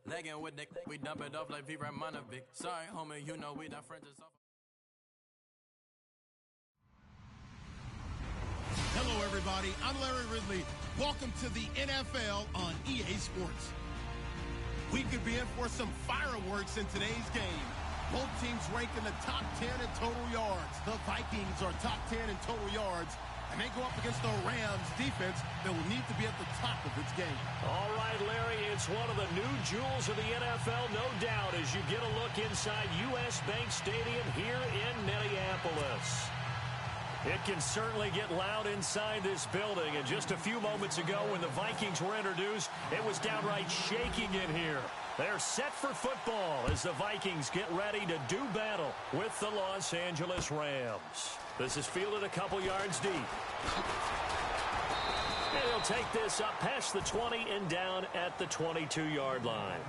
Legging with Nick, we dump it off like V. Ramanovic. Sorry, homie, you know we not friends. Hello, everybody. I'm Larry Ridley. Welcome to the NFL on EA Sports. We could be in for some fireworks in today's game. Both teams rank in the top 10 in total yards. The Vikings are top 10 in total yards, and they go up against the Rams defense that will need to be at the top of its game. All right, Larry, it's one of the new jewels of the NFL, no doubt, as you get a look inside U.S. Bank Stadium here in Minneapolis. It can certainly get loud inside this building, and just a few moments ago when the Vikings were introduced, it was downright shaking in here. They're set for football as the Vikings get ready to do battle with the Los Angeles Rams. This is fielded a couple yards deep. And he'll take this up past the 20 and down at the 22-yard line.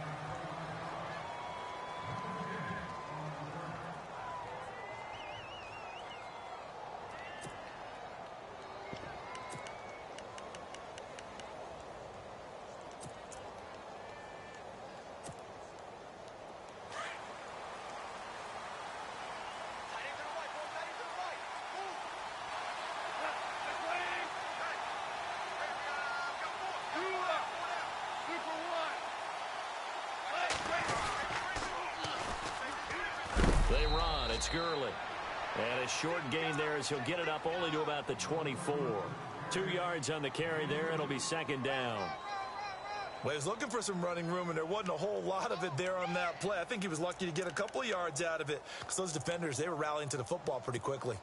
They run. It's Gurley. And a short gain there as he'll get it up only to about the 24. 2 yards on the carry there. It'll be second down. Well, he was looking for some running room, and there wasn't a whole lot of it there on that play. I think he was lucky to get a couple of yards out of it because those defenders, they were rallying to the football pretty quickly.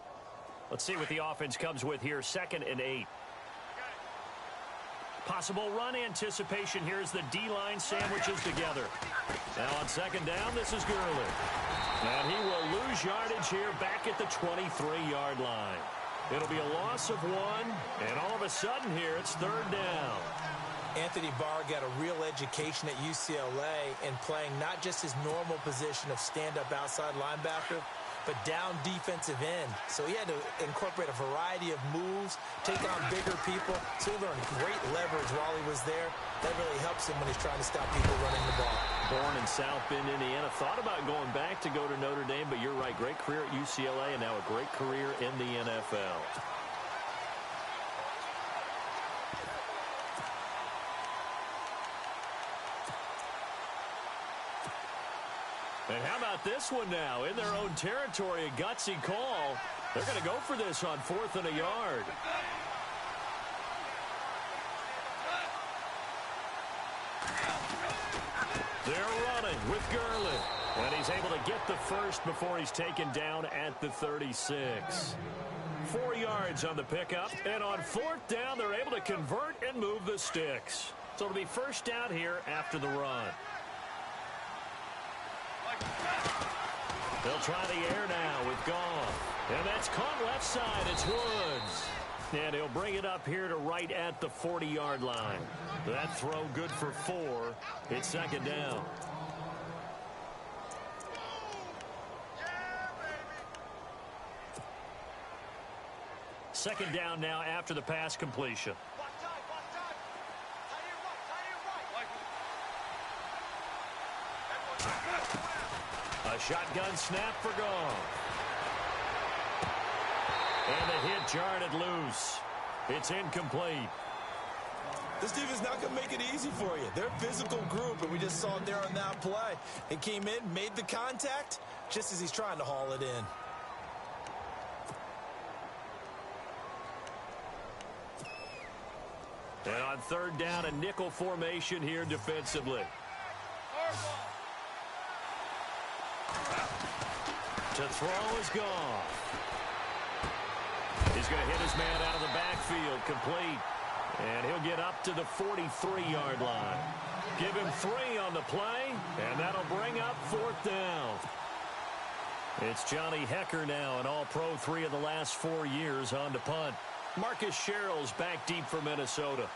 Let's see what the offense comes with here. 2nd and 8. Possible run anticipation here as the D-line sandwiches together. Now on 2nd down, this is Gurley. And he will lose yardage here back at the 23-yard line. It'll be a loss of 1, and all of a sudden here it's 3rd down. Anthony Barr got a real education at UCLA in playing not just his normal position of stand-up outside linebacker, but down defensive end. So he had to incorporate a variety of moves, take on bigger people. So he learned great leverage while he was there. That really helps him when he's trying to stop people running the ball. Born in South Bend, Indiana. Thought about going back to go to Notre Dame, but you're right. Great career at UCLA and now a great career in the NFL. And how about this one now? In their own territory, a gutsy call. They're going to go for this on 4th and a yard. They're running with Gurley. And he's able to get the first before he's taken down at the 36. 4 yards on the pickup. And on 4th down, they're able to convert and move the sticks. So it'll be first down here after the run. They'll try the air now with Goff. And that's caught left side. It's Woods. And he'll bring it up here to right at the 40-yard line. That throw good for 4. It's 2nd down. Second down now after the pass completion. A shotgun snap for Goff. And the hit jarred it loose. It's incomplete. This defense is not going to make it easy for you. They're a physical group, and we just saw it there on that play. It came in, made the contact, just as he's trying to haul it in. And on 3rd down, a nickel formation here defensively. To throw is Goff. He's going to hit his man out of the backfield, complete. And he'll get up to the 43-yard line. Give him 3 on the play, and that'll bring up 4th down. It's Johnny Hekker now, an all-pro 3 of the last 4 years on to punt. Marcus Sherrill's back deep for Minnesota.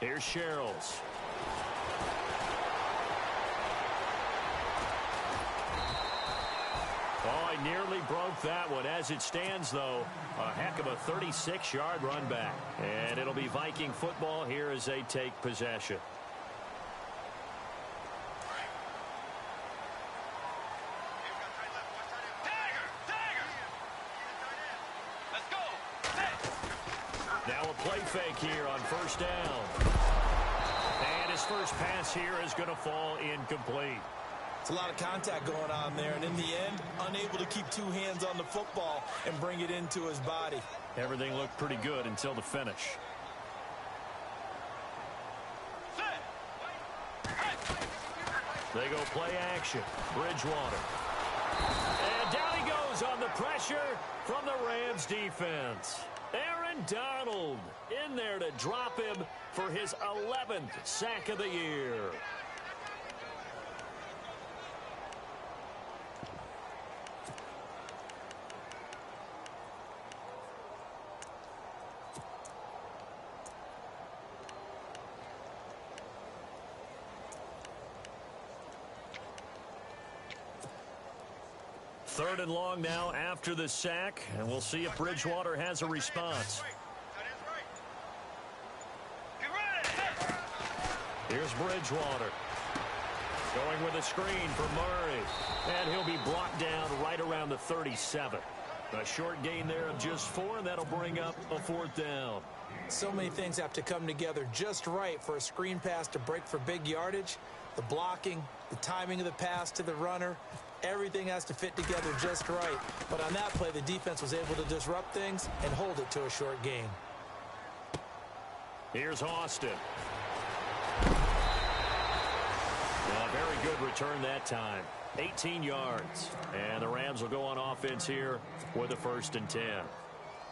Here's Sherrills. Oh, he nearly broke that one. As it stands, though, a heck of a 36-yard run back. And it'll be Viking football here as they take possession. Now a play fake here on first down. And his first pass here is going to fall incomplete. It's a lot of contact going on there, and in the end, unable to keep two hands on the football and bring it into his body. Everything looked pretty good until the finish. They go play action. Bridgewater. And down he goes on the pressure from the Rams defense. Aaron Donald in there to drop him for his 11th sack of the year. Third and long now after the sack, and we'll see if Bridgewater has a response. Here's Bridgewater. Going with a screen for Murray. And he'll be brought down right around the 37. A short gain there of just 4, and that'll bring up a 4th down. So many things have to come together just right for a screen pass to break for big yardage. The blocking, the timing of the pass to the runner, everything has to fit together just right. But on that play, the defense was able to disrupt things and hold it to a short gain. Here's Austin. A very good return that time. 18 yards. And the Rams will go on offense here with a 1st and 10.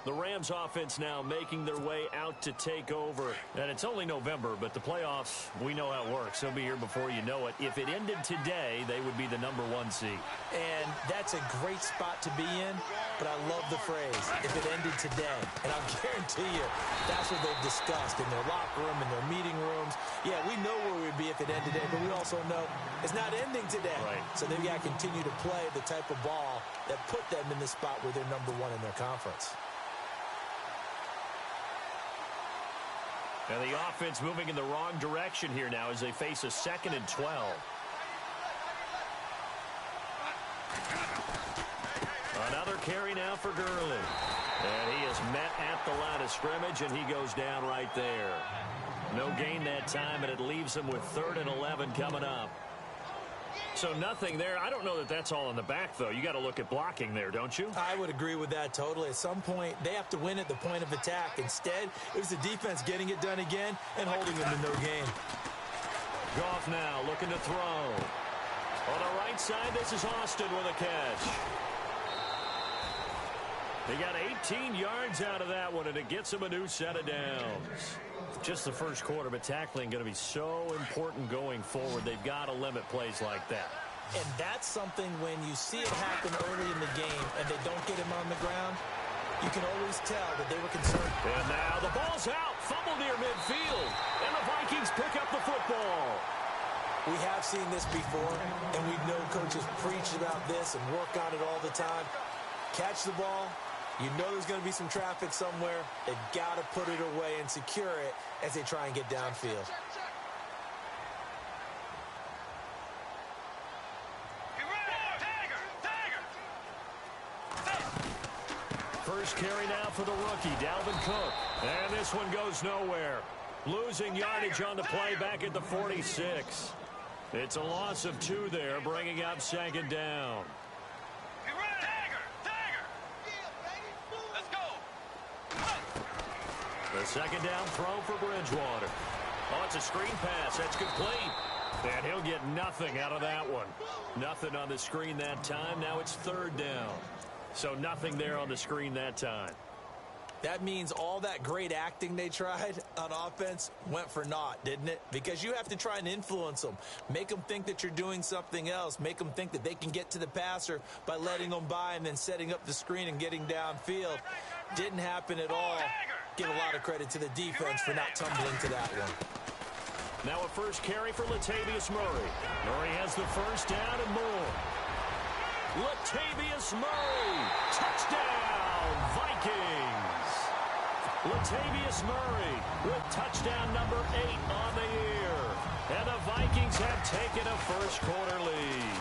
The Rams offense now making their way out to take over. And it's only November, but the playoffs, we know how it works. They'll be here before you know it. If it ended today, they would be the #1 seed. And that's a great spot to be in, but I love the phrase, if it ended today. And I'll guarantee you, that's what they've discussed in their locker room, in their meeting rooms. Yeah, we know where we'd be if it ended today, but we also know it's not ending today. Right. So they've got to continue to play the type of ball that put them in the spot where they're #1 in their conference. And the offense moving in the wrong direction here now as they face a 2nd and 12. Another carry now for Gurley. And he is met at the line of scrimmage, and he goes down right there. No gain that time, and it leaves him with 3rd and 11 coming up. So nothing there. I don't know that that's all in the back, though. You got to look at blocking there, don't you? I would agree with that totally. At some point, they have to win at the point of attack. Instead, it was the defense getting it done again and holding them to no gain. Goff now looking to throw. On the right side, this is Austin with a catch. They got 18 yards out of that one, and it gets them a new set of downs. Just the first quarter, but tackling going to be so important going forward. They've got to limit plays like that. And that's something when you see it happen early in the game and they don't get him on the ground, you can always tell that they were concerned. And now the ball's out. Fumble near midfield. And the Vikings pick up the football. We have seen this before, and we know coaches preach about this and work on it all the time. Catch the ball. You know there's going to be some traffic somewhere. They've got to put it away and secure it as they try and get downfield. First carry now for the rookie, Dalvin Cook. And this one goes nowhere. Losing yardage on the play back at the 46. It's a loss of 2 there, bringing up 2nd down. The 2nd down throw for Bridgewater. Oh, it's a screen pass. That's complete. And he'll get nothing out of that one. Nothing on the screen that time. Now it's 3rd down. So nothing there on the screen that time. That means all that great acting they tried on offense went for naught, didn't it? Because you have to try and influence them. Make them think that you're doing something else. Make them think that they can get to the passer by letting them by and then setting up the screen and getting downfield. Didn't happen at all. Give a lot of credit to the defense for not tumbling to that one. Now a first carry for Latavius Murray. Murray has the first down and more. Latavius Murray. Touchdown, Vikings. Latavius Murray with touchdown number 8 on the year. And the Vikings have taken a first-quarter lead.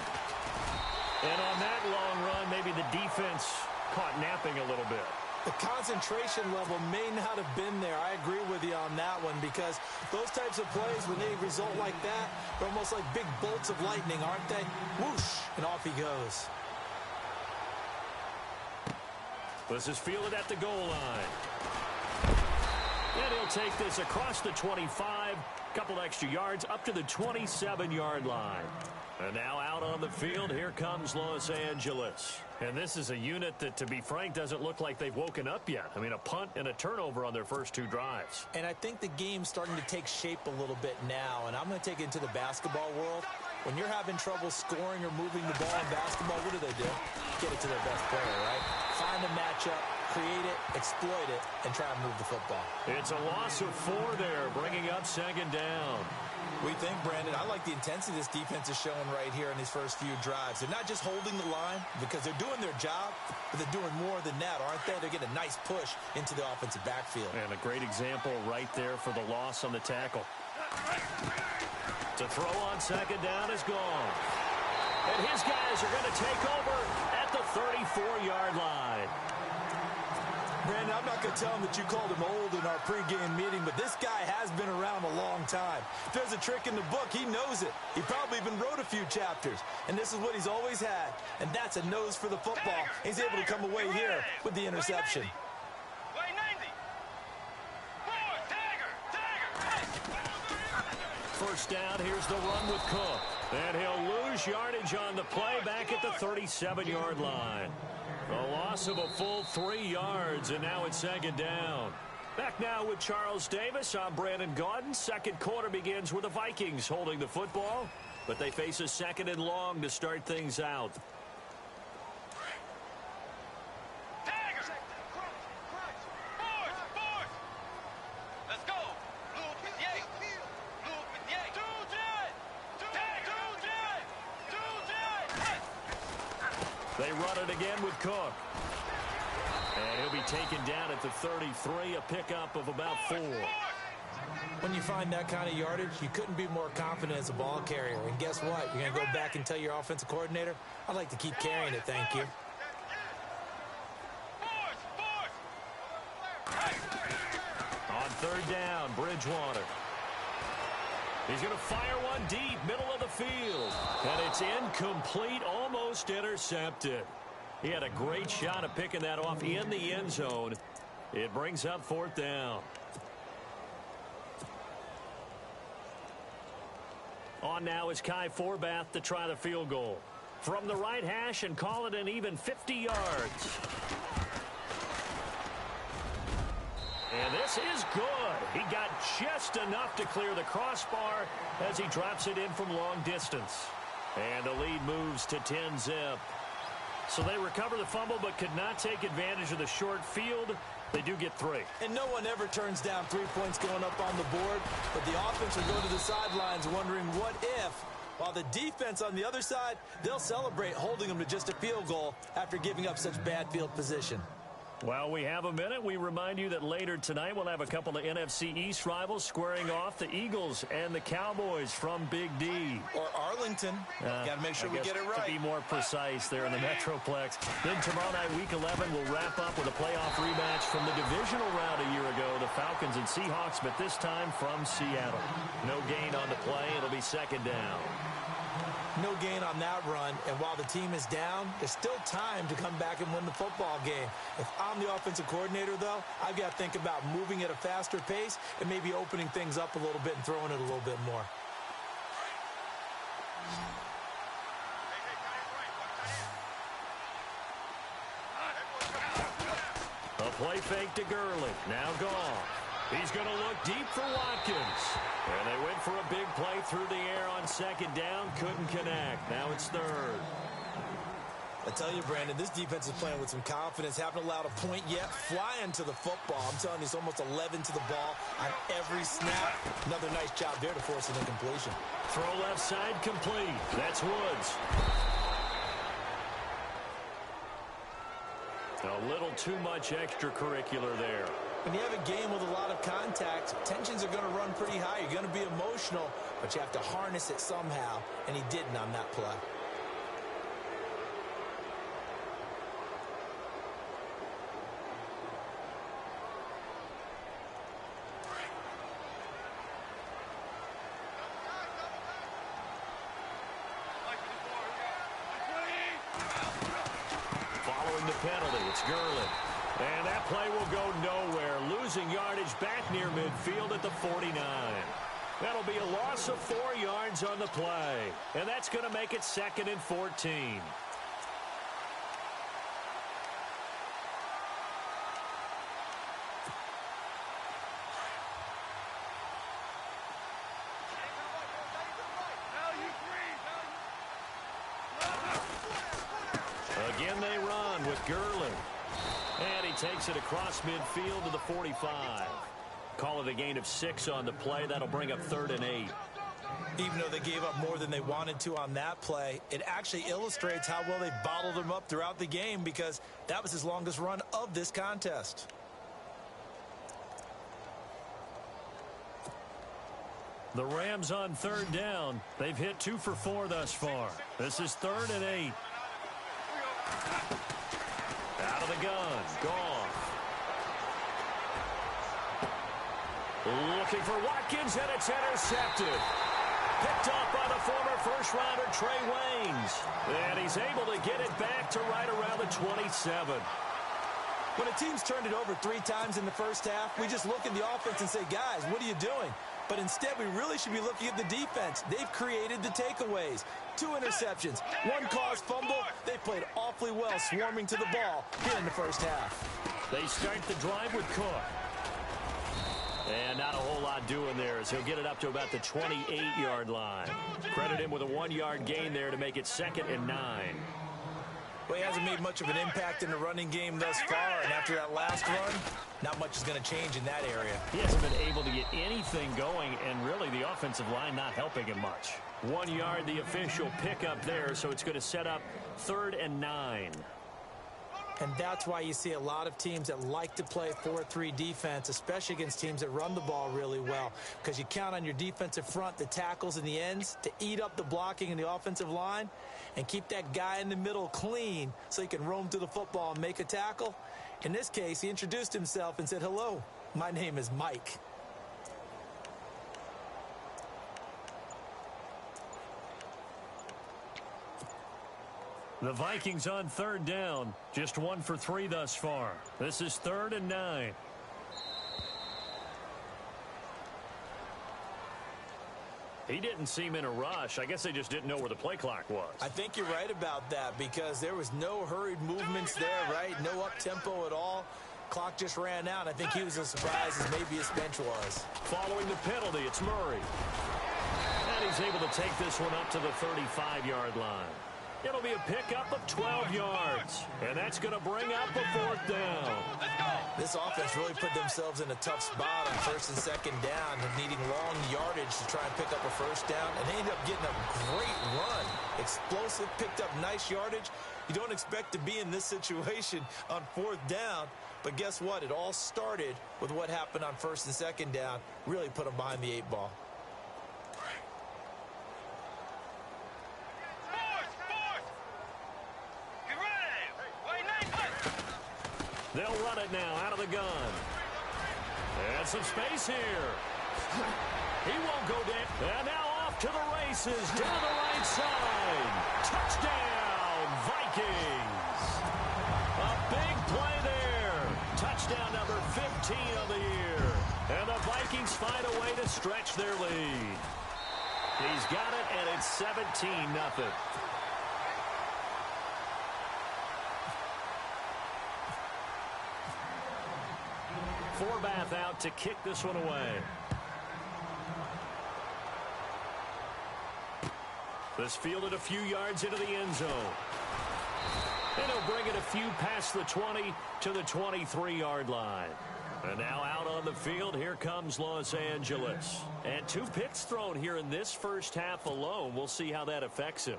And on that long run, maybe the defense caught napping a little bit. The concentration level may not have been there. I agree with you on that one because those types of plays, when they result like that, they're almost like big bolts of lightning, aren't they? Whoosh, and off he goes. This is fielded at the goal line. And he'll take this across the 25, couple extra yards up to the 27-yard line. And now out on the field, here comes Los Angeles. And this is a unit that, to be frank, doesn't look like they've woken up yet. I mean, a punt and a turnover on their first 2 drives. And I think the game's starting to take shape a little bit now. And I'm going to take it into the basketball world. When you're having trouble scoring or moving the ball in basketball, what do? Get it to their best player, right? Find a matchup, create it, exploit it, and try and move the football. It's a loss of 4 there, bringing up second down. We think, Brandon, I like the intensity this defense is showing right here in these first few drives. They're not just holding the line because they're doing their job, but they're doing more than that, aren't they? They're getting a nice push into the offensive backfield. And a great example right there for the loss on the tackle. To throw on second down is gone. And his guys are going to take over at the 34-yard line. Brandon, I'm not going to tell him that you called him old in our pregame meeting, but this guy has been around a long time. If there's a trick in the book, he knows it. He probably even wrote a few chapters, and this is what he's always had, and that's a nose for the football. He's able to come away here with the interception. First down, here's the run with Cook. And he'll lose yardage on the play back at the 37-yard line. A loss of a full 3 yards, and now it's second down. Back now with Charles Davis. I'm Brandon Gaudin. Second quarter begins with the Vikings holding the football, but they face a second and long to start things out. They run it again with Cook. And he'll be taken down at the 33, a pickup of about 4. When you find that kind of yardage, you couldn't be more confident as a ball carrier. And guess what? You're going to go back and tell your offensive coordinator, I'd like to keep carrying it, thank you. On third down, Bridgewater. He's going to fire one deep, middle of the field. And it's incomplete, almost intercepted. He had a great shot at picking that off in the end zone. It brings up fourth down. On now is Kai Forbath to try the field goal. From the right hash and call it an even 50 yards. And this is good. He got just enough to clear the crossbar as he drops it in from long distance. And the lead moves to 10-zip. So they recover the fumble but could not take advantage of the short field. They do get 3. And no one ever turns down 3 points going up on the board, but the offense will go to the sidelines wondering what if, while the defense on the other side, they'll celebrate holding them to just a field goal after giving up such bad field position. While we have a minute, we remind you that later tonight we'll have a couple of NFC East rivals squaring off, the Eagles and the Cowboys from Big D. Or Arlington. Got to make sure we get it right. To be more precise there in the Metroplex. Then tomorrow night, Week 11, we'll wrap up with a playoff rematch from the divisional round a year ago, the Falcons and Seahawks, but this time from Seattle. No gain on the play. It'll be second down. No gain on that run, and while the team is down, there's still time to come back and win the football game. If I'm the offensive coordinator, though, I've got to think about moving at a faster pace and maybe opening things up a little bit and throwing it a little bit more. A play fake to Gurley, now gone. He's going to look deep for Watkins. And they went for a big play through the air on second down. Couldn't connect. Now it's third. I tell you, Brandon, this defense is playing with some confidence. Haven't allowed a point yet. Flying to the football. I'm telling you, it's almost 11 to the ball on every snap. Another nice job there to force an incompletion. Throw left side complete. That's Woods. A little too much extracurricular there. When you have a game with a lot of contact, tensions are going to run pretty high. You're going to be emotional, but you have to harness it somehow, and he didn't on that play. Following the penalty, it's Gurley. And that play will go nowhere, losing yardage back near midfield at the 49. That'll be a loss of 4 yards on the play. And that's going to make it 2nd and 14. Again they run with Gurley. And he takes it across midfield to the 45. Call it a gain of 6 on the play. That'll bring up 3rd and 8. Even though they gave up more than they wanted to on that play, it actually illustrates how well they bottled him up throughout the game because that was his longest run of this contest. The Rams on 3rd down. They've hit 2 for 4 thus far. This is 3rd and 8. Out of the gun. Goff. Looking for Watkins, and it's intercepted. Picked up by the former first-rounder Trey Waynes. And he's able to get it back to right around the 27. When a team's turned it over 3 times in the first half, we just look at the offense and say, guys, what are you doing? But instead, we really should be looking at the defense. They've created the takeaways. 2 interceptions, 1 caused fumble. They played awfully well swarming to the ball here in the first half. They start the drive with Cook. And not a whole lot doing there as he'll get it up to about the 28-yard line. Credit him with a 1-yard gain there to make it 2nd and 9. Well, he hasn't made much of an impact in the running game thus far, and after that last run, not much is going to change in that area. He hasn't been able to get anything going, and really the offensive line not helping him much. 1 yard, the official pickup there, so it's going to set up 3rd and 9. And that's why you see a lot of teams that like to play 4-3 defense, especially against teams that run the ball really well, because you count on your defensive front, the tackles and the ends, to eat up the blocking in the offensive line and keep that guy in the middle clean so he can roam to the football and make a tackle. In this case, he introduced himself and said, "Hello, my name is Mike." The Vikings on 3rd down. Just 1 for 3 thus far. This is 3rd and 9. He didn't seem in a rush. I guess they just didn't know where the play clock was. I think you're right about that because there was no hurried movements there, right? No up-tempo at all. Clock just ran out. I think he was as surprised as maybe his bench was. Following the penalty, it's Murray. And he's able to take this one up to the 35-yard line. It'll be a pickup of 12 yards. And that's going to bring up a 4th down. This offense really put themselves in a tough spot on 1st and 2nd down, needing long yardage to try and pick up a 1st down. And they ended up getting a great run. Explosive, picked up nice yardage. You don't expect to be in this situation on 4th down. But guess what? It all started with what happened on 1st and 2nd down. Really put them behind the 8 ball. They'll run it now out of the gun. And some space here. He won't go down. And now off to the races down the right side. Touchdown, Vikings. A big play there. Touchdown number 15 of the year. And the Vikings find a way to stretch their lead. He's got it, and it's 17-0. Forbath out to kick this one away. This fielded a few yards into the end zone. And he'll bring it a few past the 20 to the 23-yard line. And now out on the field, here comes Los Angeles. And 2 picks thrown here in this first half alone. We'll see how that affects him.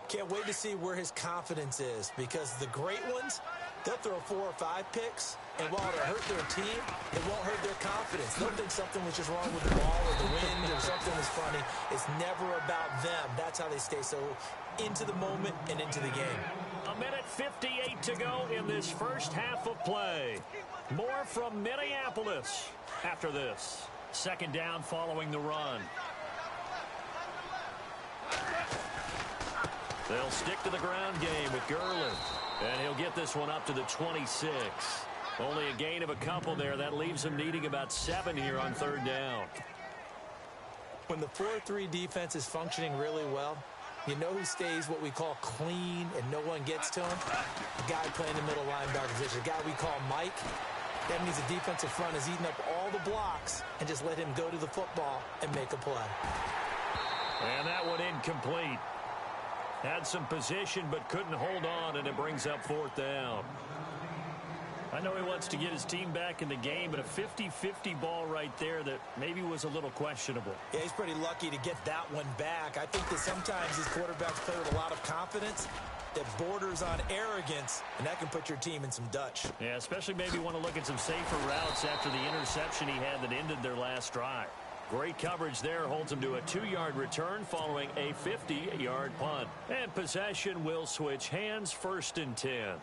Can't wait to see where his confidence is because the great ones, They'll throw 4 or 5 picks, and while it'll hurt their team, it won't hurt their confidence. They'll think something was just wrong with the ball or the wind or something was funny. It's never about them. That's how they stay so into the moment and into the game. 1:58 to go in this first half of play. More from Minneapolis after this. Second down following the run. They'll stick to the ground game with Gurley. And he'll get this one up to the 26. Only a gain of a couple there. That leaves him needing about 7 here on third down. When the 4-3 defense is functioning really well, you know who stays what we call clean and no one gets to him? The guy playing the middle linebacker position, the guy we call Mike. That means the defensive front has eaten up all the blocks and just let him go to the football and make a play. And that one incomplete. Had some position but couldn't hold on, and it brings up fourth down. I know he wants to get his team back in the game, but a 50-50 ball right there that maybe was a little questionable. Yeah, he's pretty lucky to get that one back. I think that sometimes these quarterbacks play with a lot of confidence that borders on arrogance, and that can put your team in some Dutch. Yeah, especially maybe want to look at some safer routes after the interception he had that ended their last drive. Great coverage there, holds him to a 2-yard return following a 50-yard punt. And possession will switch hands, 1st and 10.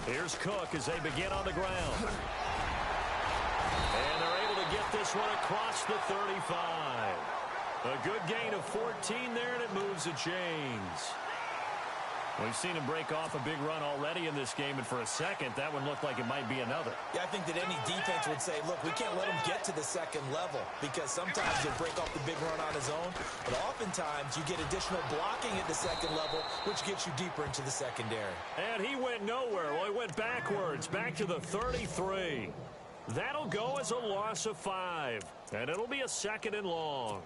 Here's Cook as they begin on the ground. And they're able to get this one across the 35. A good gain of 14 there, and it moves the chains. We've seen him break off a big run already in this game, and for a second, that one looked like it might be another. Yeah, I think that any defense would say, look, we can't let him get to the second level, because sometimes he'll break off the big run on his own, but oftentimes you get additional blocking at the second level, which gets you deeper into the secondary. And he went nowhere. Well, he went backwards, back to the 33. That'll go as a loss of 5, and it'll be a 2nd and long.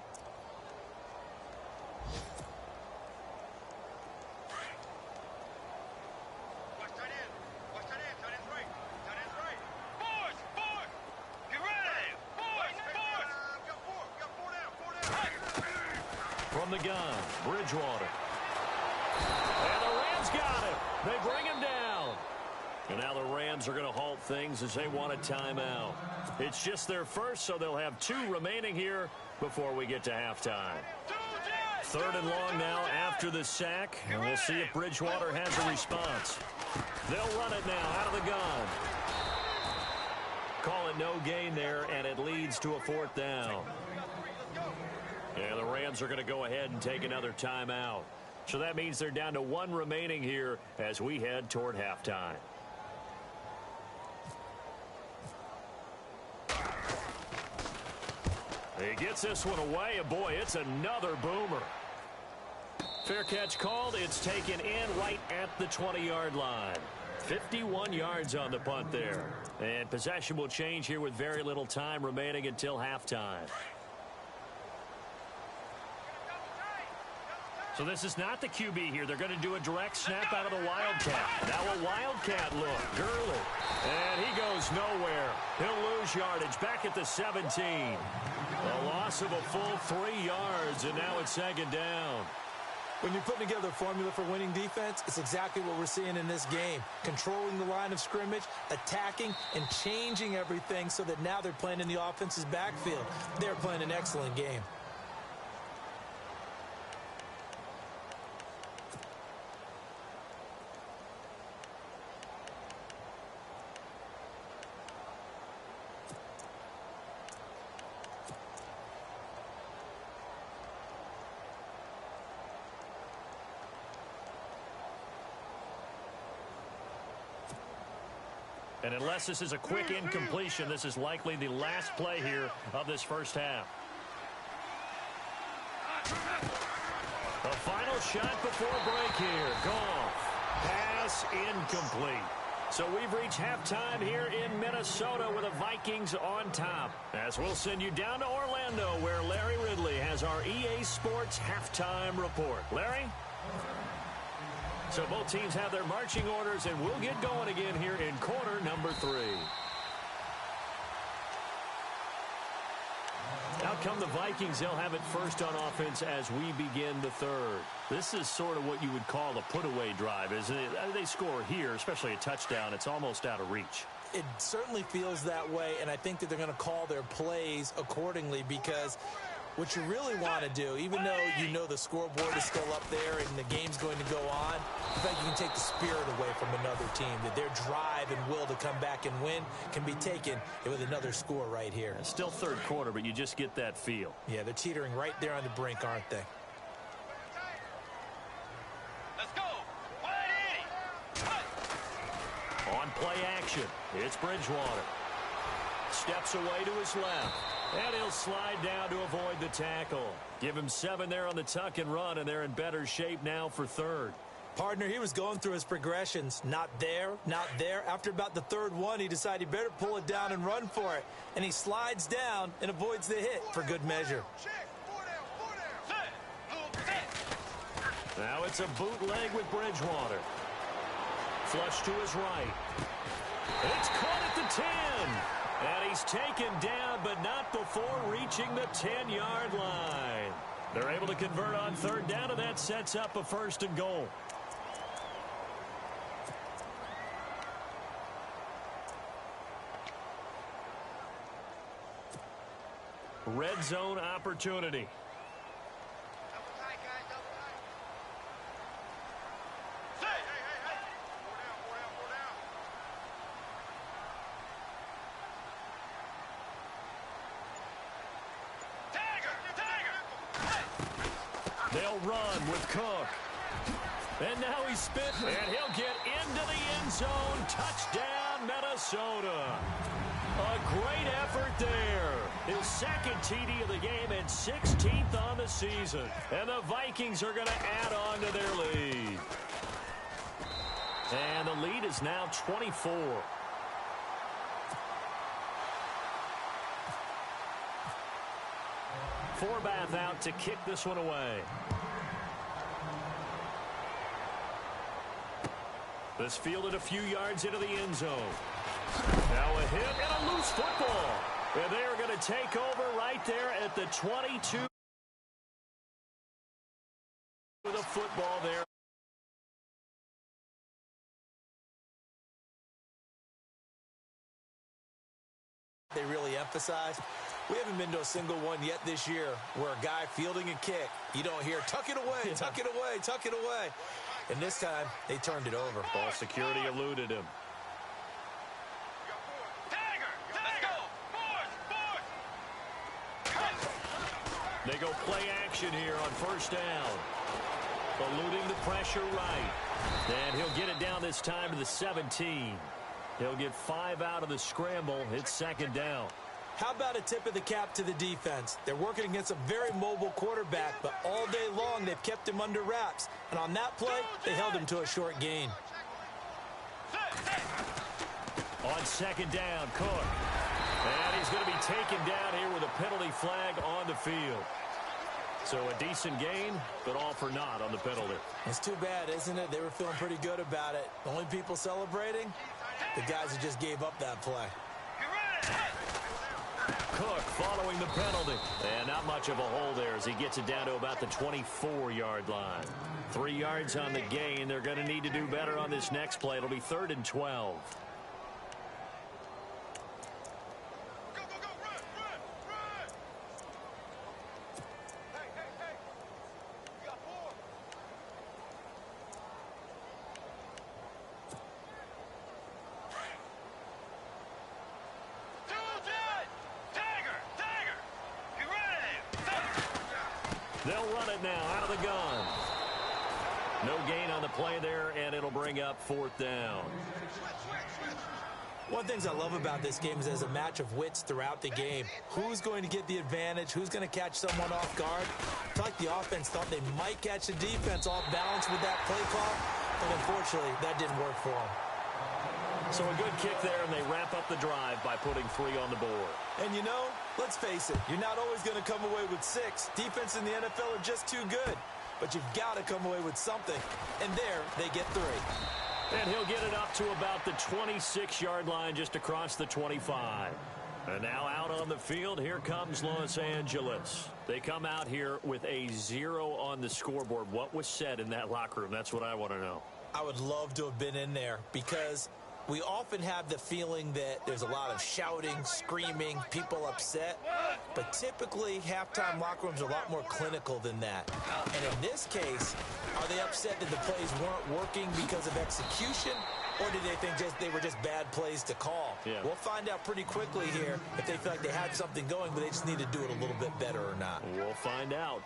From the gun, Bridgewater. And the Rams got him. They bring him down. And now the Rams are going to halt things as they want a timeout. It's just their first, so they'll have 2 remaining here before we get to halftime. 3rd and long now after the sack, and we'll see if Bridgewater has a response. They'll run it now out of the gun. Call it no gain there, and it leads to a 4th down. And the Rams are going to go ahead and take another timeout. So that means they're down to 1 remaining here as we head toward halftime. He gets this one away, and boy, it's another boomer. Fair catch called. It's taken in right at the 20-yard line. 51 yards on the punt there. And possession will change here with very little time remaining until halftime. So this is not the QB here. They're going to do a direct snap out of the Wildcat. Now a Wildcat look. Gurley. And he goes nowhere. He'll lose yardage back at the 17. A loss of a full 3 yards, and now it's 2nd down. When you're putting together a formula for winning defense, it's exactly what we're seeing in this game. Controlling the line of scrimmage, attacking, and changing everything so that now they're playing in the offense's backfield. They're playing an excellent game. And unless this is a quick incompletion, this is likely the last play here of this first half. The final shot before break here. Goff. Pass incomplete. So we've reached halftime here in Minnesota with the Vikings on top. As we'll send you down to Orlando where Larry Ridley has our EA Sports halftime report. Larry? So both teams have their marching orders, and we'll get going again here in quarter number 3. come the Vikings. They'll have it first on offense as we begin the third. This is sort of what you would call a put-away drive, isn't it? They score here, especially a touchdown. It's almost out of reach. It certainly feels that way, and I think that they're going to call their plays accordingly, because what you really want to do, even though you know the scoreboard is still up there and the game's going to go on, I think you can take the spirit away from another team, that their drive and will to come back and win can be taken with another score right here. It's still third quarter, but you just get that feel. Yeah, they're teetering right there on the brink, aren't they? Let's go. On play action, it's Bridgewater. Steps away to his left. And he'll slide down to avoid the tackle. Give him 7 there on the tuck and run, and they're in better shape now for third. Partner, he was going through his progressions. Not there, not there. After about the third one, he decided he better pull it down and run for it. And he slides down and avoids the hit for good measure. Now it's a bootleg with Bridgewater. Flush to his right. It's caught at the 10. And he's taken down, but not before reaching the 10-yard line. They're able to convert on third down, and that sets up a 1st and goal. Red zone opportunity. They'll run with Cook. And now he's spit, and he'll get into the end zone. Touchdown, Minnesota. A great effort there. His second TD of the game and 16th on the season. And the Vikings are going to add on to their lead. And the lead is now 24. Forbath out to kick this one away. This fielded a few yards into the end zone. Now a hit and a loose football. And they are going to take over right there at the 22. With a football there. They really emphasize. We haven't been to a single one yet this year where a guy fielding a kick, you don't hear, tuck it away, tuck it away, tuck it away. And this time, they turned it over. Ball security eluded him. They go play action here on first down. Eluding the pressure right. And he'll get it down this time to the 17. He'll get 5 out of the scramble. It's 2nd down. How about a tip of the cap to the defense? They're working against a very mobile quarterback, but all day long they've kept him under wraps. And on that play, they held him to a short gain. On 2nd down, Cook. And he's going to be taken down here with a penalty flag on the field. So a decent gain, but all for naught on the penalty. It's too bad, isn't it? They were feeling pretty good about it. The only people celebrating, the guys who just gave up that play. Cook following the penalty. And not much of a hole there as he gets it down to about the 24-yard line. 3 yards on the gain. They're going to need to do better on this next play. It'll be 3rd and 12. They'll run it now out of the gun. No gain on the play there, and it'll bring up 4th down. One of the things I love about this game is there's a match of wits throughout the game. Who's going to get the advantage? Who's going to catch someone off guard? I feel like the offense thought they might catch the defense off balance with that play call, but unfortunately, that didn't work for them. So a good kick there, and they wrap up the drive by putting 3 on the board. And you know, let's face it, you're not always going to come away with 6. Defense in the NFL are just too good. But you've got to come away with something. And there, they get 3. And he'll get it up to about the 26-yard line just across the 25. And now out on the field, here comes Los Angeles. They come out here with a 0 on the scoreboard. What was said in that locker room? That's what I want to know. I would love to have been in there because we often have the feeling that there's a lot of shouting, screaming, people upset. But typically, halftime locker rooms are a lot more clinical than that. And in this case, are they upset that the plays weren't working because of execution? Or did they think they were just bad plays to call? Yeah. We'll find out pretty quickly here if they feel like they had something going, but they just need to do it a little bit better or not. We'll find out.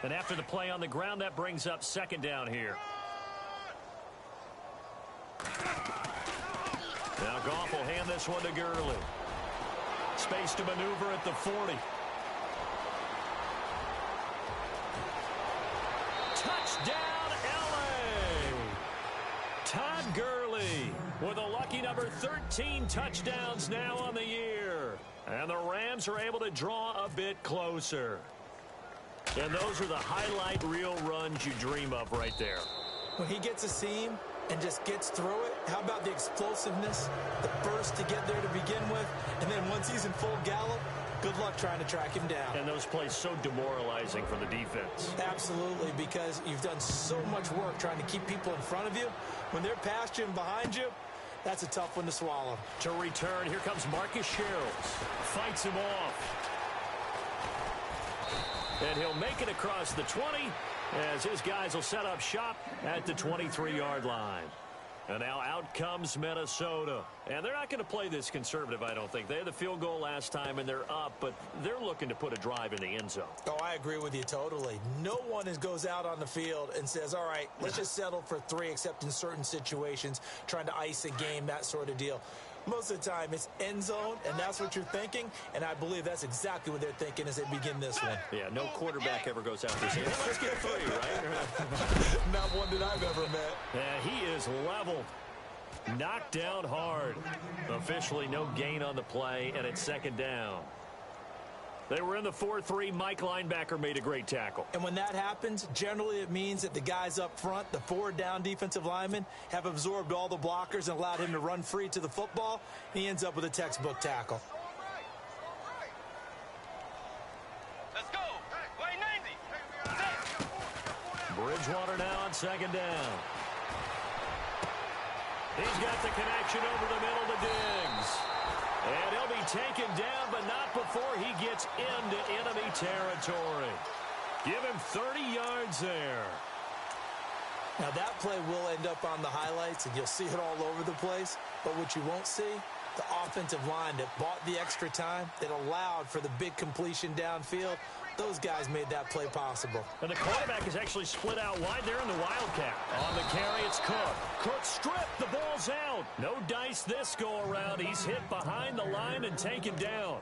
And after the play on the ground, that brings up second down here. Now Goff will hand this one to Gurley. Space to maneuver at the 40. Touchdown, L.A. Todd Gurley with a lucky number 13 touchdowns now on the year. And the Rams are able to draw a bit closer. And those are the highlight reel runs you dream of right there. When he gets a seam and just gets through it, how about the explosiveness, the burst to get there to begin with, and then once he's in full gallop, good luck trying to track him down. And those plays so demoralizing for the defense. Absolutely, because you've done so much work trying to keep people in front of you. When they're past you and behind you, that's a tough one to swallow. To return, here comes Marcus Sherrills. Fights him off. And he'll make it across the 20 as his guys will set up shop at the 23-yard line. And now out comes Minnesota. And they're not going to play this conservative, I don't think. They had the field goal last time, and they're up, but they're looking to put a drive in the end zone. Oh, I agree with you totally. No one goes out on the field and says, all right, let's just settle for 3, except in certain situations, trying to ice a game, that sort of deal. Most of the time, it's end zone, and that's what you're thinking, and I believe that's exactly what they're thinking as they begin this one. Yeah, no quarterback ever goes out there saying, let's get 3, right? Not one that I've ever met. Yeah, he is leveled. Knocked down hard. Officially no gain on the play, and it's second down. They were in the 4-3. Mike linebacker made a great tackle. And when that happens, generally it means that the guys up front, the 4 down defensive linemen, have absorbed all the blockers and allowed him to run free to the football. He ends up with a textbook tackle. Let's go. Way 90. Bridgewater now on second down. He's got the connection over the middle to Diggs. And he'll be taken down, but not before he gets into enemy territory. Give him 30 yards there. Now that play will end up on the highlights, and you'll see it all over the place. But what you won't see, the offensive line that bought the extra time, that allowed for the big completion downfield, those guys made that play possible. And the quarterback is actually split out wide there in the Wildcat. On the carry, it's Cook. Cook stripped. The ball's out. No dice this go-around. He's hit behind the line and taken down.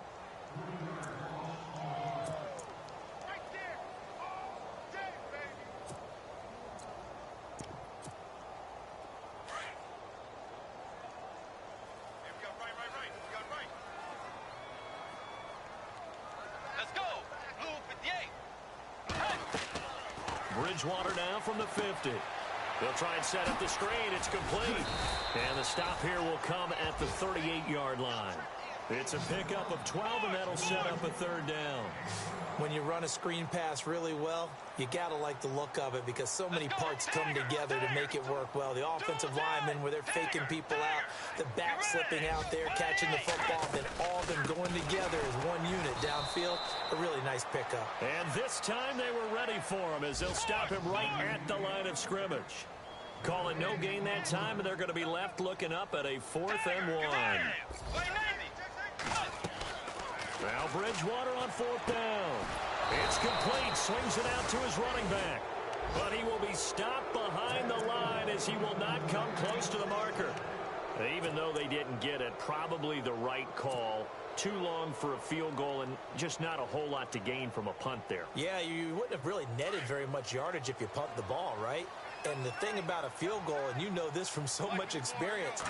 Bridgewater now from the 50. They'll try and set up the screen. It's complete. And the stop here will come at the 38-yard line. It's a pickup of 12, and that'll set up a third down. When you run a screen pass really well, you got to like the look of it because so many parts come together to make it work well. The offensive linemen, where they're faking people out, the back slipping out there, catching the football, then all of them going together as one unit downfield. A really nice pickup. And this time they were ready for him as they'll stop him right at the line of scrimmage. Call it no gain that time, and they're going to be left looking up at a 4th and 1. Now Bridgewater on 4th down. It's complete. Swings it out to his running back. But he will be stopped behind the line as he will not come close to the marker. Even though they didn't get it, probably the right call. Too long for a field goal and just not a whole lot to gain from a punt there. Yeah, you wouldn't have really netted very much yardage if you pumped the ball, right? And the thing about a field goal, and you know this from so much experience,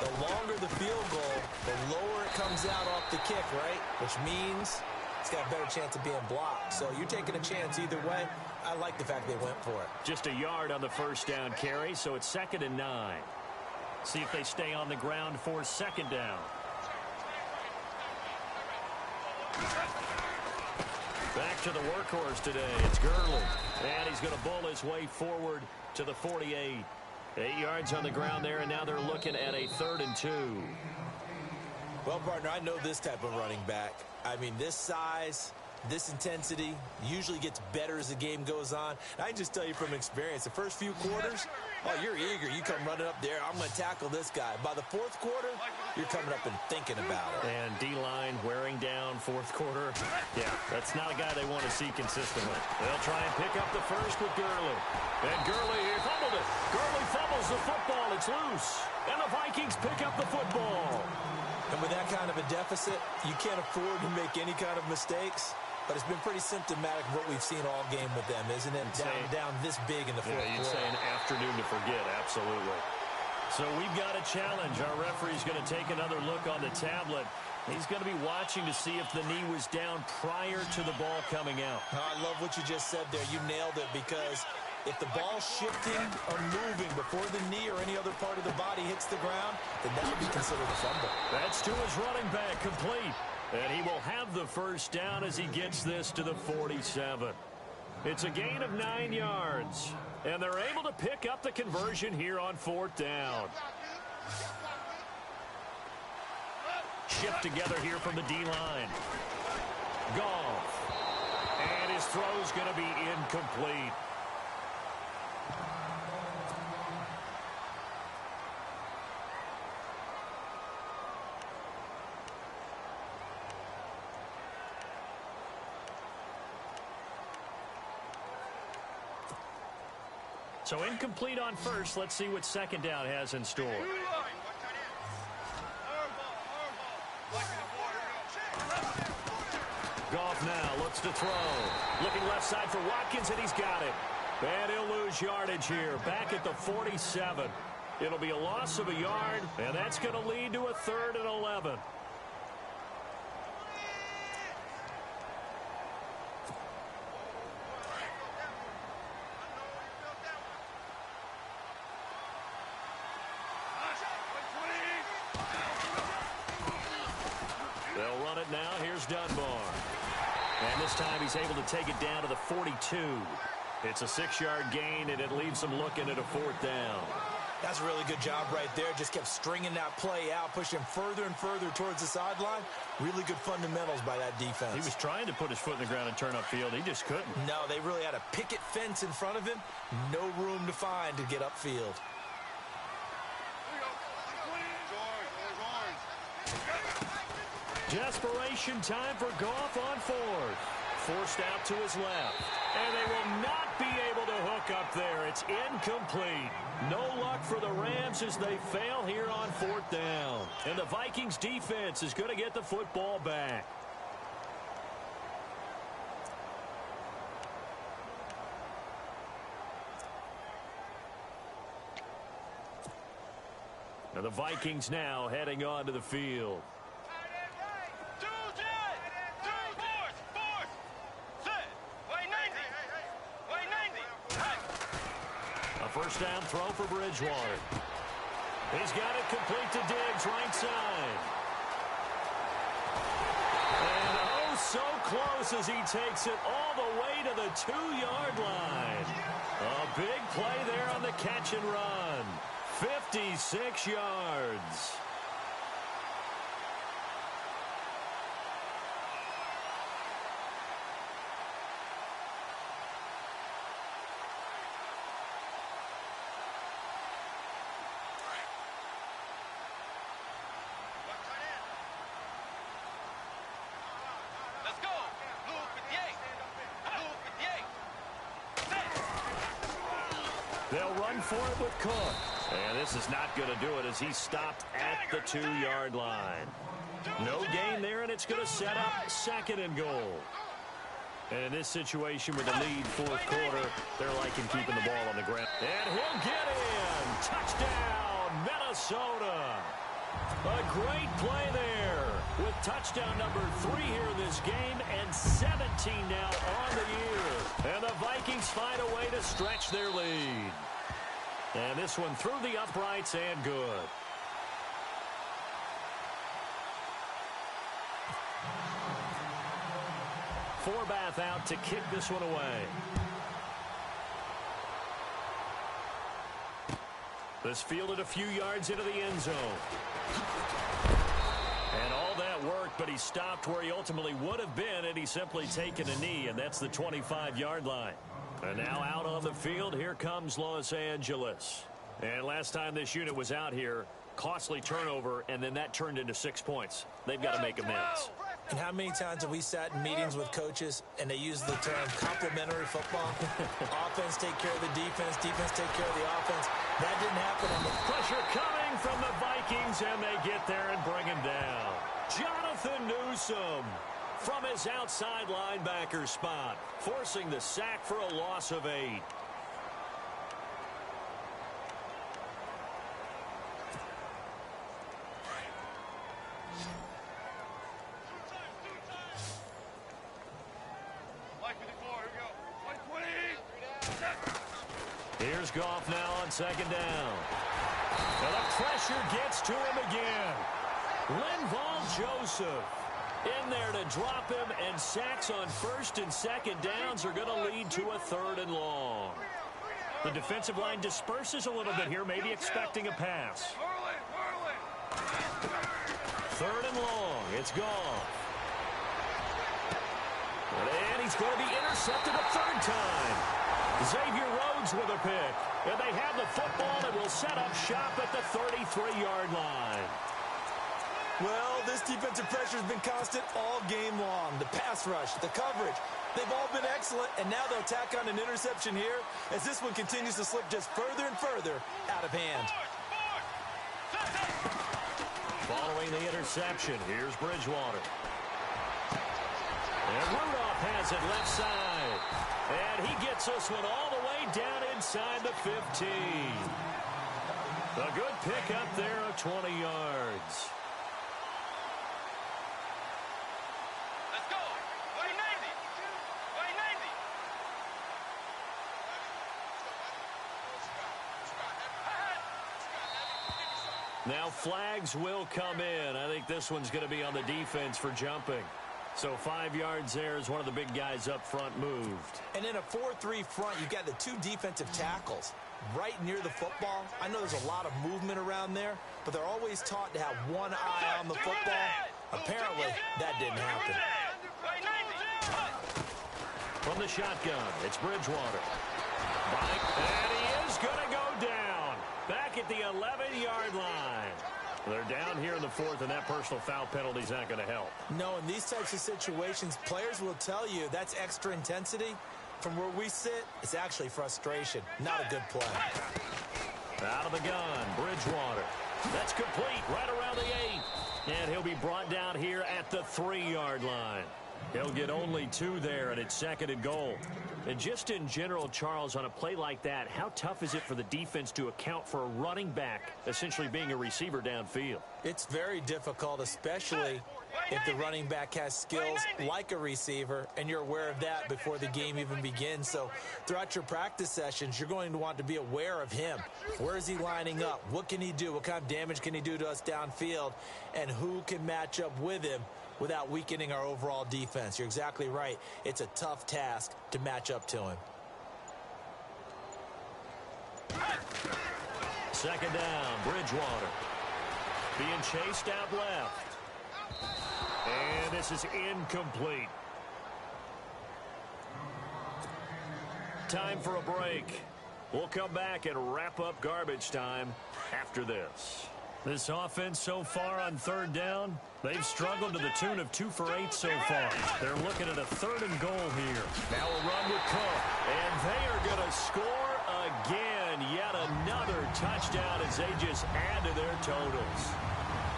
the longer the field goal, the lower it comes out off the kick, right? Which means it's got a better chance of being blocked. So you're taking a chance either way. I like the fact they went for it. Just a yard on the first down carry, so it's 2nd and 9. See if they stay on the ground for second down. Back to the workhorse today. It's Gurley. And he's going to bull his way forward to the 48. 8 yards on the ground there, and now they're looking at a 3rd and 2. Well, partner, I know this type of running back. I mean, this size, this intensity usually gets better as the game goes on. And I can just tell you from experience, the first few quarters, oh, you're eager. You come running up there. I'm going to tackle this guy. By the 4th quarter, you're coming up and thinking about it. And D-line wearing down 4th quarter. Yeah, that's not a guy they want to see consistently. They'll try and pick up the first with Gurley. And Gurley fumbled it. Gurley fumbles the football. It's loose. And the Vikings pick up the football. And with that kind of a deficit, you can't afford to make any kind of mistakes. But it's been pretty symptomatic of what we've seen all game with them, isn't it? Down this big in the 4th quarter. You'd say an afternoon to forget, absolutely. So we've got a challenge. Our referee's going to take another look on the tablet. He's going to be watching to see if the knee was down prior to the ball coming out. I love what you just said there. You nailed it, because if the ball's shifting or moving before the knee or any other part of the body hits the ground, then that would be considered a fumble. That's to his running back, complete. And he will have the first down as he gets this to the 47. It's a gain of 9 yards. And they're able to pick up the conversion here on 4th down. Shift together here from the D-line. Goff. And his throw's going to be incomplete. So incomplete on first. Let's see what 2nd down has in store. Goff now looks to throw. Looking left side for Watkins, and he's got it. And he'll lose yardage here. Back at the 47. It'll be a loss of a yard, and that's going to lead to a 3rd and 11. They'll run it now. Here's Dunbar. And this time he's able to take it down to the 42. It's a 6-yard gain, and it leaves them looking at a 4th down. That's a really good job right there. Just kept stringing that play out, pushing further and further towards the sideline. Really good fundamentals by that defense. He was trying to put his foot in the ground and turn upfield. He just couldn't. No, they really had a picket fence in front of him. No room to find to get upfield. Desperation time for Goff on 4th. Forced out to his left. And they will not be able to hook up there. It's incomplete. No luck for the Rams as they fail here on 4th down. And the Vikings defense is going to get the football back. Now the Vikings now heading onto the field. First down throw for Bridgewater. He's got it complete to Diggs, right side. And oh, so close as he takes it all the way to the 2-yard line. A big play there on the catch and run. 56 yards. They'll run for it with Cook. And this is not going to do it as he's stopped at the 2-yard line. No gain there, and it's going to set up 2nd and goal. And in this situation with the lead 4th quarter, they're liking keeping the ball on the ground. And he'll get in. Touchdown, Minnesota. A great play there with touchdown number 3 here in this game and 17 now on the year. And the Vikings find a way to stretch their lead. And this one through the uprights and good. Forbath out to kick this one away. This fielded a few yards into the end zone. And all that worked, but he stopped where he ultimately would have been had he simply taken a knee, and that's the 25-yard line. And now out on the field, here comes Los Angeles. And last time this unit was out here, costly turnover, and then that turned into 6 points. They've got to make amends. And how many times have we sat in meetings with coaches and they use the term complementary football? Offense take care of the defense, defense take care of the offense. That didn't happen on the pressure coming from the Vikings, and they get there and bring him down. Jonathan Newsom from his outside linebacker spot, forcing the sack for a loss of 8. Here's Goff now on second down. And the pressure gets to him again. Linval Joseph in there to drop him, and sacks on first and second downs are going to lead to a 3rd and long. The defensive line disperses a little bit here, maybe expecting a pass. 3rd and long. It's Goff. And he's going to be intercepted a 3rd time. Xavier Rhodes with a pick. And they have the football and will set up shop at the 33-yard line. Well, this defensive pressure has been constant all game long. The pass rush, the coverage, they've all been excellent, and now they'll tack on an interception here as this one continues to slip just further and further out of hand. Following the interception, here's Bridgewater. And Rudolph has it left side. And he gets this one all the way down inside the 15. A good pick up there of 20 yards. Let's go. 90. 90. Now flags will come in. I think this one's going to be on the defense for jumping. So 5 yards there as one of the big guys up front moved. And in a 4-3 front, you've got the 2 defensive tackles right near the football. I know there's a lot of movement around there, but they're always taught to have one eye on the football. Apparently, that didn't happen. From the shotgun, it's Bridgewater. And he is going to go down. Back at the 11-yard line. They're down here in the 4th, and that personal foul penalty is not going to help. No, in these types of situations, players will tell you that's extra intensity. From where we sit, it's actually frustration. Not a good play. Out of the gun, Bridgewater. That's complete right around the 8. And he'll be brought down here at the 3-yard line. He'll get only 2 there, and it's 2nd and goal. And just in general, Charles, on a play like that, how tough is it for the defense to account for a running back essentially being a receiver downfield? It's very difficult, especially if the running back has skills like a receiver, and you're aware of that before the game even begins. So throughout your practice sessions, you're going to want to be aware of him. Where is he lining up? What can he do? What kind of damage can he do to us downfield? And who can match up with him without weakening our overall defense? You're exactly right. It's a tough task to match up to him. 2nd down, Bridgewater. Being chased out left. And this is incomplete. Time for a break. We'll come back and wrap up garbage time after this. This offense so far on 3rd down, they've struggled to the tune of 2 for 8 so far. They're looking at a 3rd and goal here. Now a run with Cook, and they are going to score again. Yet another touchdown as they just add to their totals.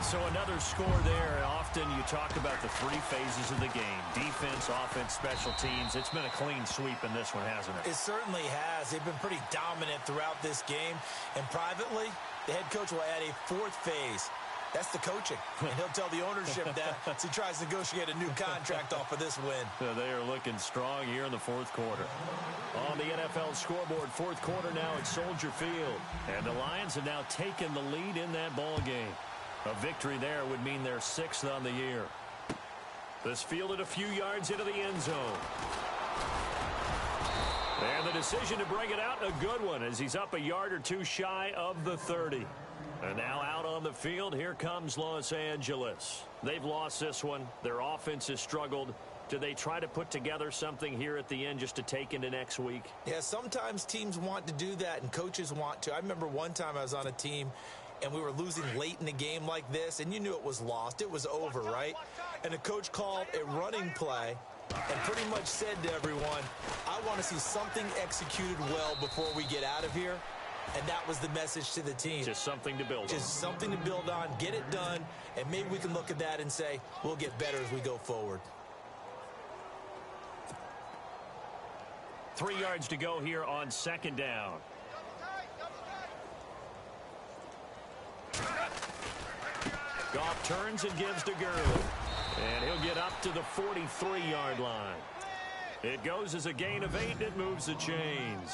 So another score there. Often you talk about the 3 phases of the game. Defense, offense, special teams. It's been a clean sweep in this one, hasn't it? It certainly has. They've been pretty dominant throughout this game. And privately, the head coach will add a 4th phase. That's the coaching. And he'll tell the ownership that as he tries to negotiate a new contract off of this win. They are looking strong here in the 4th quarter. On the NFL scoreboard, 4th quarter now at Soldier Field. And the Lions have now taken the lead in that ball game. A victory there would mean they're 6th on the year. This fielded a few yards into the end zone. And the decision to bring it out, a good one, as he's up a yard or two shy of the 30. And now out on the field, here comes Los Angeles. They've lost this one. Their offense has struggled. Do they try to put together something here at the end just to take into next week? Yeah, sometimes teams want to do that and coaches want to. I remember one time I was on a team and we were losing late in the game like this, and you knew it was lost. It was over, right? And the coach called a running play and pretty much said to everyone, I want to see something executed well before we get out of here. And that was the message to the team. Just something to build on. Just something to build on, get it done, and maybe we can look at that and say, we'll get better as we go forward. 3 yards to go here on second down. Goff turns and gives to Gurley. And he'll get up to the 43-yard line. It goes as a gain of 8, and it moves the chains.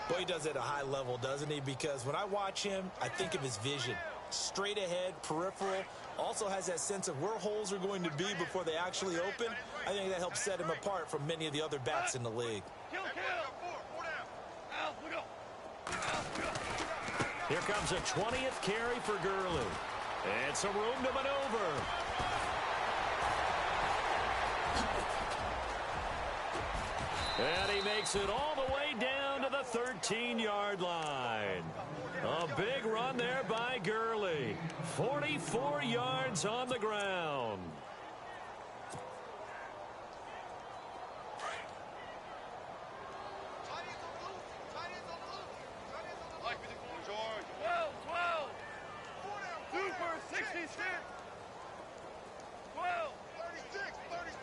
Boy, he does it at a high level, doesn't he? Because when I watch him, I think of his vision. Straight ahead, peripheral. Also has that sense of where holes are going to be before they actually open. I think that helps set him apart from many of the other backs in the league. Here comes a 20th carry for Gurley. And some room to maneuver. And he makes it all the way down to the 13-yard line. A big run there by Gurley. 44 yards on the ground.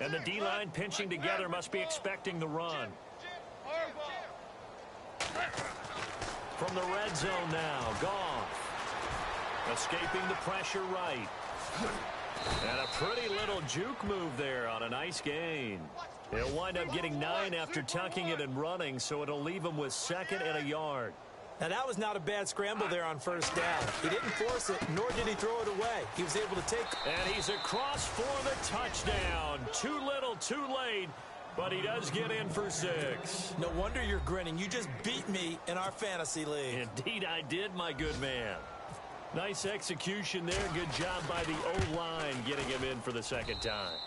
And the D-line pinching together must be expecting the run. From the red zone now, Goff. Escaping the pressure right. And a pretty little juke move there on a nice gain. He'll wind up getting 9 after tucking it and running, so it'll leave him with 2nd and a yard. Now, that was not a bad scramble there on first down. He didn't force it, nor did he throw it away. He was able to take. And he's across for the touchdown. Too little, too late, but he does get in for 6. No wonder you're grinning. You just beat me in our fantasy league. Indeed I did, my good man. Nice execution there. Good job by the O-line getting him in for the 2nd time.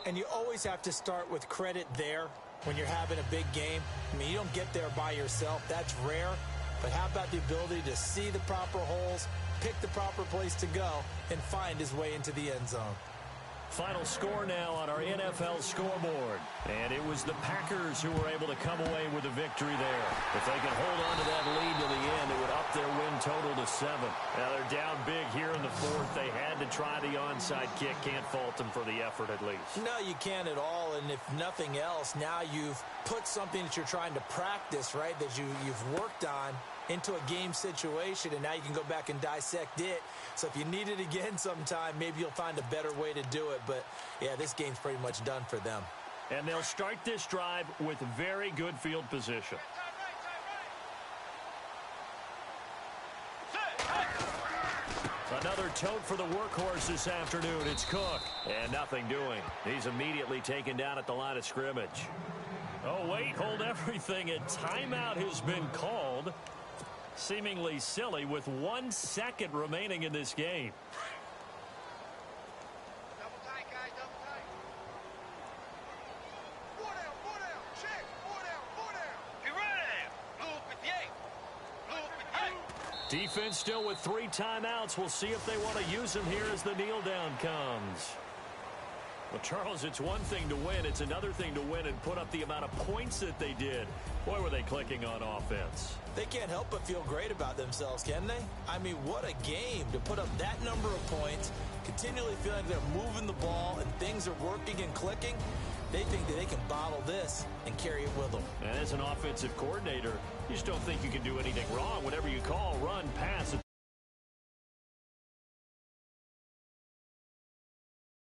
And you always have to start with credit there when you're having a big game. I mean, you don't get there by yourself. That's rare. But how about the ability to see the proper holes, pick the proper place to go, and find his way into the end zone? Final score now on our NFL scoreboard. And it was the Packers who were able to come away with a victory there. If they can hold on to that lead to the end, it would up their win total to 7. Now they're down big here in the 4th. They had to try the onside kick. Can't fault them for the effort at least. No, you can't at all. And if nothing else, now you've put something that you're trying to practice, right, that you've worked on into a game situation, and now you can go back and dissect it. So if you need it again sometime, maybe you'll find a better way to do it. But, yeah, this game's pretty much done for them. And they'll start this drive with very good field position. Another tote for the workhorse this afternoon. It's Cook. And nothing doing. He's immediately taken down at the line of scrimmage. Oh, wait, hold everything. A timeout has been called. Seemingly silly with 1 second remaining in this game. Double tight, guys, double tight. 4 down, check, 4 down. Get ready. Blue 58. Defense still with 3 timeouts. We'll see if they want to use them here as the kneel down comes. Well, Charles, it's one thing to win. It's another thing to win and put up the amount of points that they did. Boy, were they clicking on offense. They can't help but feel great about themselves, can they? I mean, what a game to put up that number of points, continually feeling they're moving the ball and things are working and clicking. They think that they can bottle this and carry it with them. And as an offensive coordinator, you just don't think you can do anything